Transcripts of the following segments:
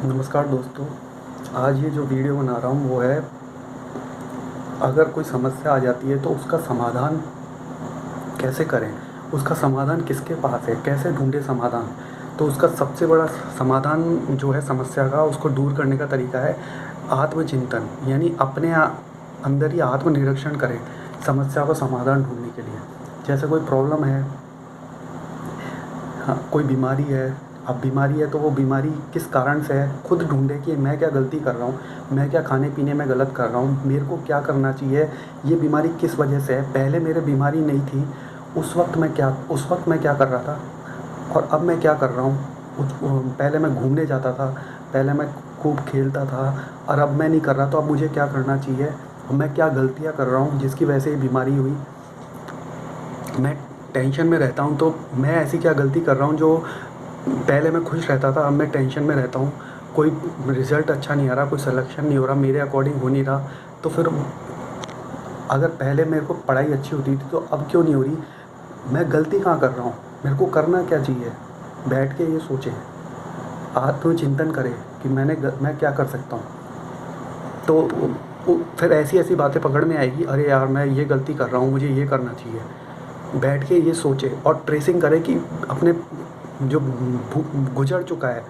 नमस्कार दोस्तों। आज ये जो वीडियो बना रहा हूँ वो है, अगर कोई समस्या आ जाती है तो उसका समाधान कैसे करें, उसका समाधान किसके पास है, कैसे ढूंढे समाधान। तो उसका सबसे बड़ा समाधान जो है समस्या का, उसको दूर करने का तरीका है आत्मचिंतन। यानी अपने अंदर ही आत्मनिरीक्षण करें समस्या का समाधान ढूंढने के लिए। जैसे कोई प्रॉब्लम है, हाँ, कोई बीमारी है। अब बीमारी है तो वो बीमारी किस कारण से है, खुद ढूंढे कि मैं क्या गलती कर रहा हूँ, मैं क्या खाने पीने में गलत कर रहा हूँ, मेरे को क्या करना चाहिए, ये बीमारी किस वजह से है, पहले मेरे बीमारी नहीं थी, उस वक्त मैं क्या कर रहा था और अब मैं क्या कर रहा हूँ। पहले मैं घूमने जाता था, पहले मैं खूब खेलता था, और अब मैं नहीं कर रहा, तो अब मुझे क्या करना चाहिए और मैं क्या गलतियाँ कर रहा हूँ जिसकी वजह से ये बीमारी हुई। मैं टेंशन में रहता हूँ तो मैं ऐसी क्या गलती कर रहा हूँ जो पहले मैं खुश रहता था, अब मैं टेंशन में रहता हूँ। कोई रिज़ल्ट अच्छा नहीं आ रहा, कोई सिलेक्शन नहीं हो रहा, मेरे अकॉर्डिंग हो नहीं रहा। तो फिर अगर पहले मेरे को पढ़ाई अच्छी होती थी तो अब क्यों नहीं हो रही, मैं गलती कहाँ कर रहा हूँ, मेरे को करना क्या चाहिए। बैठ के ये सोचें, आत्मचिंतन करें कि मैं क्या कर सकता हूँ। तो फिर ऐसी बातें पकड़ में आएगी, अरे यार मैं ये गलती कर रहा हूँ, मुझे ये करना चाहिए। बैठ के ये सोचें और ट्रेसिंग करें कि अपने जो गुजर चुका है,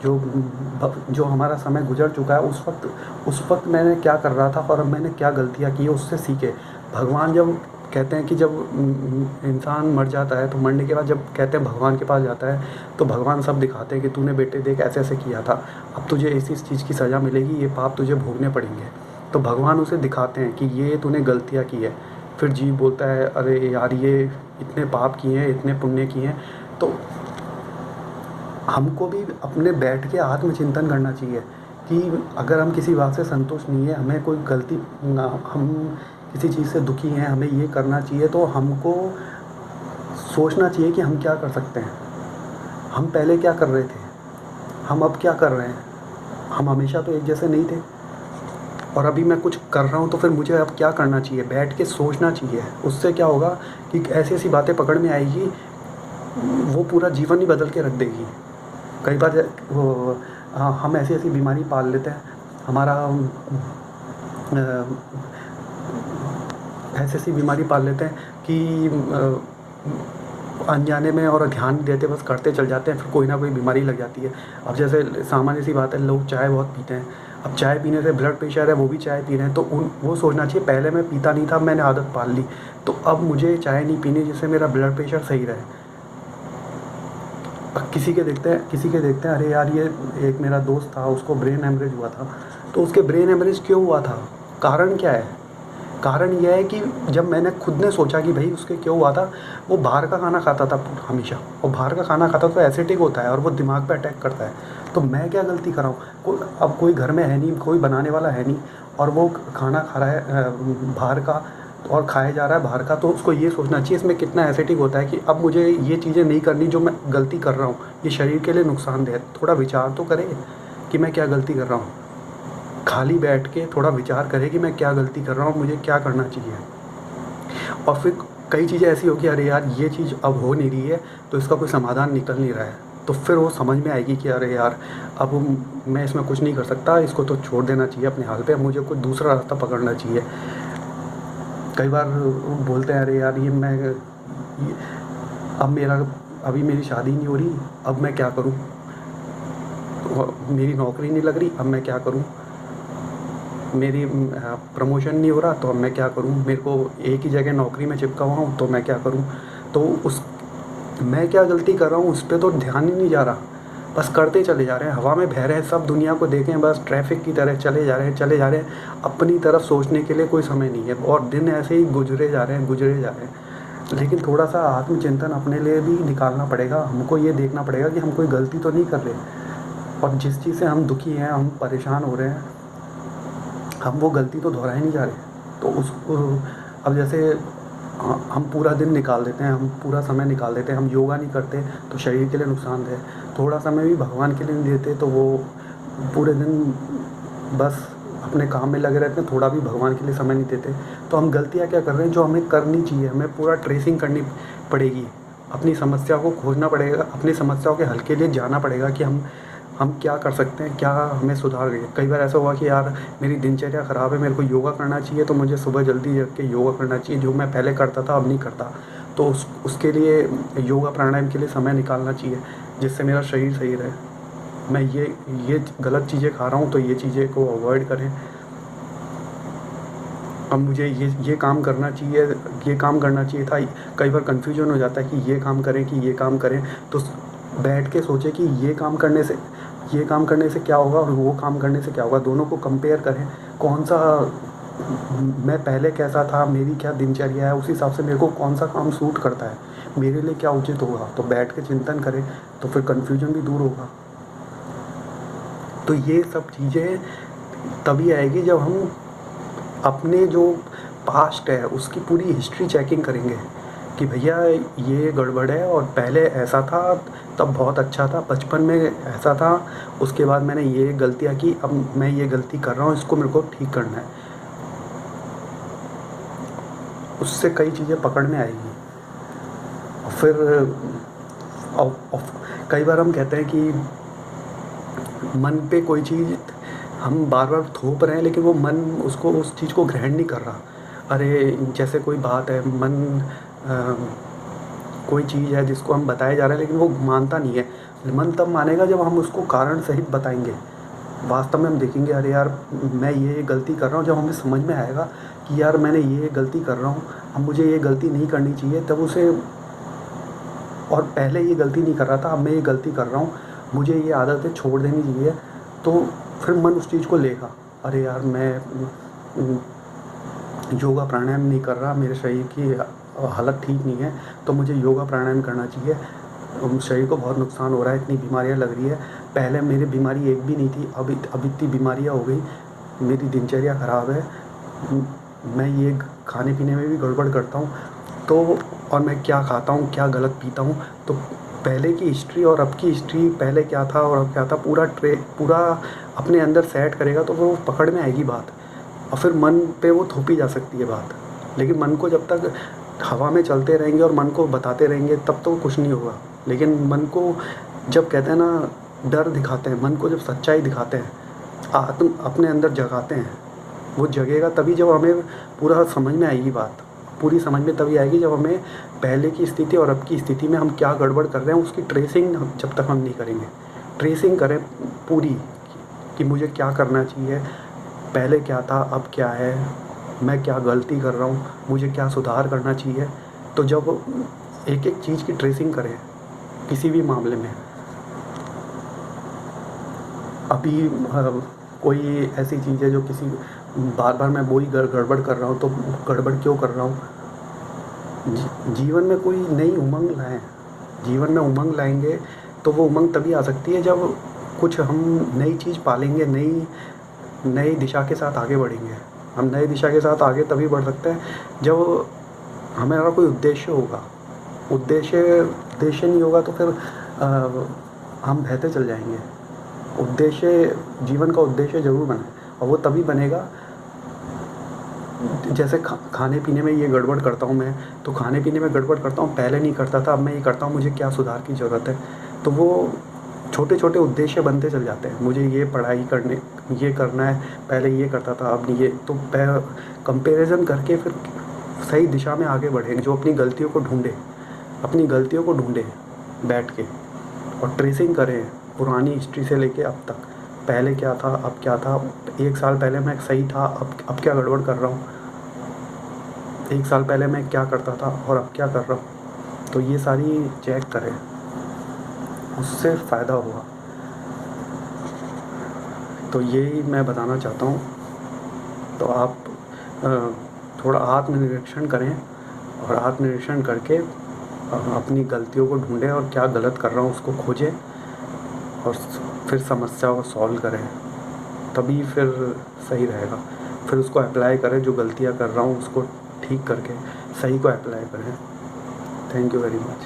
जो हमारा समय गुजर चुका है, उस वक्त मैंने क्या कर रहा था और अब मैंने क्या गलतियाँ की है, उससे सीखे। भगवान जब कहते हैं कि जब इंसान मर जाता है तो मरने के बाद जब कहते हैं भगवान के पास जाता है, तो भगवान सब दिखाते हैं कि तूने बेटे देख ऐसे ऐसे किया था, अब तुझे इस चीज़ की सज़ा मिलेगी, ये पाप तुझे भोगने पड़ेंगे। तो भगवान उसे दिखाते हैं कि ये तूने गलतियाँ की है। फिर जीव बोलता है, अरे यार ये इतने पाप किए हैं, इतने पुण्य किए हैं। तो हमको भी अपने बैठ के आत्मचिंतन करना चाहिए कि अगर हम किसी बात से संतुष्ट नहीं है, हमें कोई गलती हम किसी चीज़ से दुखी हैं, हमें ये करना चाहिए, तो हमको सोचना चाहिए कि हम क्या कर सकते हैं। हम पहले क्या कर रहे थे, हम अब क्या कर रहे हैं। हम हमेशा तो एक जैसे नहीं थे, और अभी मैं कुछ कर रहा हूँ तो फिर मुझे अब क्या करना चाहिए, बैठ के सोचना चाहिए। उससे क्या होगा कि ऐसी ऐसी बातें पकड़ में आएगी, वो पूरा जीवन ही बदल के रख देगी। कई बार वो हम ऐसी ऐसी बीमारी पाल लेते हैं, हमारा ऐसी ऐसी बीमारी पाल लेते हैं कि अनजाने में और ध्यान नहीं देते, बस करते चल जाते हैं, फिर कोई ना कोई बीमारी लग जाती है। अब जैसे सामान्य सी बात है, लोग चाय बहुत पीते हैं। अब चाय पीने से ब्लड प्रेशर है, वो भी चाय पी रहे हैं, तो वो सोचना चाहिए पहले मैं पीता नहीं था, मैंने आदत पाल ली, तो अब मुझे चाय नहीं पीनी जिससे मेरा ब्लड प्रेशर सही रहे। किसी के देखते हैं, अरे यार ये एक मेरा दोस्त था, उसको ब्रेन हेमरेज हुआ था। तो उसके ब्रेन हेमरेज क्यों हुआ था, कारण क्या है। कारण यह है कि जब मैंने खुद ने सोचा कि भाई उसके क्यों हुआ था, वो बाहर का खाना खाता था हमेशा, और बाहर का खाना खाता तो एसिडिक होता है और वो दिमाग पे अटैक करता है। तो मैं क्या गलती कर रहा हूँ, अब कोई घर में है नहीं, कोई बनाने वाला है नहीं, और वो खाना खा रहा है बाहर का, और खाया जा रहा है बाहर का, तो उसको ये सोचना चाहिए इसमें कितना एसिडिक होता है, कि अब मुझे ये चीज़ें नहीं करनी जो मैं गलती कर रहा हूँ, ये शरीर के लिए नुकसानदेह है। थोड़ा विचार तो करे कि मैं क्या गलती कर रहा हूँ। खाली बैठ के थोड़ा विचार करे कि मैं क्या गलती कर रहा हूँ, मुझे क्या करना चाहिए। और फिर कई चीज़ें ऐसी होगी, अरे यार ये चीज़ अब हो नहीं रही है, तो इसका कोई समाधान निकल नहीं रहा है, तो फिर वो समझ में आएगी कि अरे यार अब मैं इसमें कुछ नहीं कर सकता, इसको तो छोड़ देना चाहिए अपने हाल पे, अब मुझे कोई दूसरा रास्ता पकड़ना चाहिए। कई बार बोलते हैं, अरे यार अब मेरा अभी मेरी शादी नहीं हो रही, अब मैं क्या करूं, मेरी नौकरी नहीं लग रही, अब मैं क्या करूं, मेरी प्रमोशन नहीं हो रहा, तो अब मैं क्या करूं, मेरे को एक ही जगह नौकरी में चिपका हुआ हूं, तो मैं क्या करूं। तो उस मैं क्या गलती कर रहा हूं उस पर तो ध्यान ही नहीं जा रहा, बस करते चले जा रहे हैं, हवा में बह रहे हैं, सब दुनिया को देखें, बस ट्रैफिक की तरह चले जा रहे हैं, अपनी तरफ सोचने के लिए कोई समय नहीं है, और दिन ऐसे ही गुजरे जा रहे हैं। लेकिन थोड़ा सा आत्मचिंतन अपने लिए भी निकालना पड़ेगा, हमको ये देखना पड़ेगा कि हम कोई गलती तो नहीं कर रहे, और जिस चीज़ से हम दुखी हैं, हम परेशान हो रहे हैं, हम वो गलती तो दोहराए नहीं जा रहे। तो उस अब जैसे हम पूरा दिन निकाल देते हैं, हम पूरा समय निकाल देते हैं, हम योगा नहीं करते तो शरीर के लिए नुकसानदेह, थोड़ा समय भी भगवान के लिए नहीं देते, तो वो पूरे दिन बस अपने काम में लगे रहते हैं, थोड़ा भी भगवान के लिए समय नहीं देते। तो हम गलतियाँ क्या कर रहे हैं जो हमें करनी चाहिए, हमें पूरा ट्रेसिंग करनी पड़ेगी, अपनी समस्या को खोजना पड़ेगा, अपनी समस्याओं के हल के लिए जाना पड़ेगा कि हम हम क्या कर सकते हैं, क्या हमें सुधार है। कई बार ऐसा हुआ कि यार मेरी दिनचर्या ख़राब है, मेरे को योगा करना चाहिए, तो मुझे सुबह जल्दी जग के योगा करना चाहिए, जो मैं पहले करता था अब नहीं करता। तो उसके लिए योगा प्राणायाम के लिए समय निकालना चाहिए, जिससे मेरा शरीर सही रहे। मैं ये गलत चीज़ें खा रहा हूँ, तो ये चीज़ें को अवॉइड करें। अब मुझे ये काम करना चाहिए, ये काम करना चाहिए था। कई बार कन्फ्यूजन हो जाता है कि ये काम करें कि ये काम करें, तो बैठ के सोचें कि ये काम करने से क्या होगा और वो काम करने से क्या होगा, दोनों को कंपेयर करें। कौन सा मैं पहले कैसा था, मेरी क्या दिनचर्या है, उस हिसाब से मेरे को कौन सा काम सूट करता है, मेरे लिए क्या उचित होगा, तो बैठ के चिंतन करें, तो फिर कन्फ्यूजन भी दूर होगा। तो ये सब चीज़ें तभी आएगी जब हम अपने जो पास्ट है उसकी पूरी हिस्ट्री चेकिंग करेंगे कि भैया ये गड़बड़ है, और पहले ऐसा था, तब बहुत अच्छा था, बचपन में ऐसा था, उसके बाद मैंने ये गलतियाँ की, अब मैं ये गलती कर रहा हूँ, इसको मेरे को ठीक करना है। उससे कई चीज़ें पकड़ में आएगी। और फिर कई बार हम कहते हैं कि मन पे कोई चीज़ हम बार बार थोप रहे हैं, लेकिन वो मन उसको उस चीज़ को ग्रहण नहीं कर रहा। अरे जैसे कोई बात है, कोई चीज़ है जिसको हम बताए जा रहे हैं, लेकिन वो मानता नहीं है। मन तब मानेगा जब हम उसको कारण सहित बताएंगे। वास्तव में हम देखेंगे, अरे यार मैं ये गलती कर रहा हूँ, जब हमें समझ में आएगा कि यार मैंने ये गलती कर रहा हूँ, अब मुझे ये गलती नहीं करनी चाहिए, तब उसे, और पहले ये गलती नहीं कर रहा था, अब मैं ये गलती कर रहा हूँ, मुझे ये आदतें छोड़ देनी चाहिए, तो फिर मन उस चीज़ को लेगा। अरे यार मैं योगा प्राणायाम नहीं कर रहा, मेरे शरीर की हालत ठीक नहीं है, तो मुझे योगा प्राणायाम करना चाहिए। शरीर को बहुत नुकसान हो रहा है, इतनी बीमारियां लग रही है, पहले मेरी बीमारी एक भी नहीं थी, अब इतनी बीमारियां हो गई, मेरी दिनचर्या ख़राब है, मैं ये खाने पीने में भी गड़बड़ करता हूँ, तो और मैं क्या खाता हूँ, क्या गलत पीता हूँ, तो पहले की हिस्ट्री और अब की हिस्ट्री, पहले क्या था और अब क्या था, पूरा अपने अंदर सेट करेगा, तो वो पकड़ में आएगी बात, और फिर मन पे वो थोपी जा सकती है बात। लेकिन मन को जब तक हवा में चलते रहेंगे और मन को बताते रहेंगे, तब तो कुछ नहीं होगा। लेकिन मन को जब कहते हैं ना, डर दिखाते हैं, मन को जब सच्चाई दिखाते हैं, आत्म अपने अंदर जगाते हैं, वो जगेगा तभी जब हमें पूरा समझ में आएगी बात। पूरी समझ में तभी आएगी जब हमें पहले की स्थिति और अब की स्थिति में हम क्या गड़बड़ कर रहे हैं, उसकी ट्रेसिंग जब तक हम नहीं करेंगे। ट्रेसिंग करें पूरी कि मुझे क्या करना चाहिए, पहले क्या था, अब क्या है, मैं क्या गलती कर रहा हूँ, मुझे क्या सुधार करना चाहिए। तो जब एक एक चीज़ की ट्रेसिंग करें किसी भी मामले में, अभी कोई ऐसी चीज़ है जो किसी बार बार मैं वही गड़बड़ कर रहा हूँ, तो गड़बड़ क्यों कर रहा हूँ। जीवन में कोई नई उमंग लाएं, जीवन में उमंग लाएंगे तो वो उमंग तभी आ सकती है जब कुछ हम नई चीज़ पालेंगे, नई दिशा के साथ आगे बढ़ेंगे। हम नई दिशा के साथ आगे तभी बढ़ सकते हैं जब हमारा कोई उद्देश्य होगा। उद्देश्य नहीं होगा तो फिर हम बहते चल जाएंगे। जीवन का उद्देश्य ज़रूर बनाए, और वो तभी बनेगा जैसे खाने पीने में ये गड़बड़ करता हूँ मैं, तो खाने पीने में गड़बड़ करता हूँ, पहले नहीं करता था, अब मैं ये करता हूँ, मुझे क्या सुधार की ज़रूरत है। तो वो छोटे छोटे उद्देश्य बनते चल जाते हैं। मुझे ये ये करना है, पहले ये करता था, अब नहीं, ये तो कंपैरिजन करके फिर सही दिशा में आगे बढ़े। जो अपनी गलतियों को ढूंढे बैठ के, और ट्रेसिंग करें पुरानी हिस्ट्री से लेके अब तक, पहले क्या था, अब क्या था, 1 साल पहले मैं सही था, अब क्या गड़बड़ कर रहा हूँ, 1 साल पहले मैं क्या करता था और अब क्या कर रहा हूँ। तो ये सारी चेक करें, उससे फ़ायदा होगा। तो यही मैं बताना चाहता हूँ। तो आप थोड़ा आत्मनिरीक्षण करें, और आत्मनिरीक्षण करके अपनी गलतियों को ढूंढें, और क्या गलत कर रहा हूँ उसको खोजें, और फिर समस्या को सॉल्व करें, तभी फिर सही रहेगा। फिर उसको अप्लाई करें, जो गलतियाँ कर रहा हूँ उसको ठीक करके सही को अप्लाई करें। Thank you very much.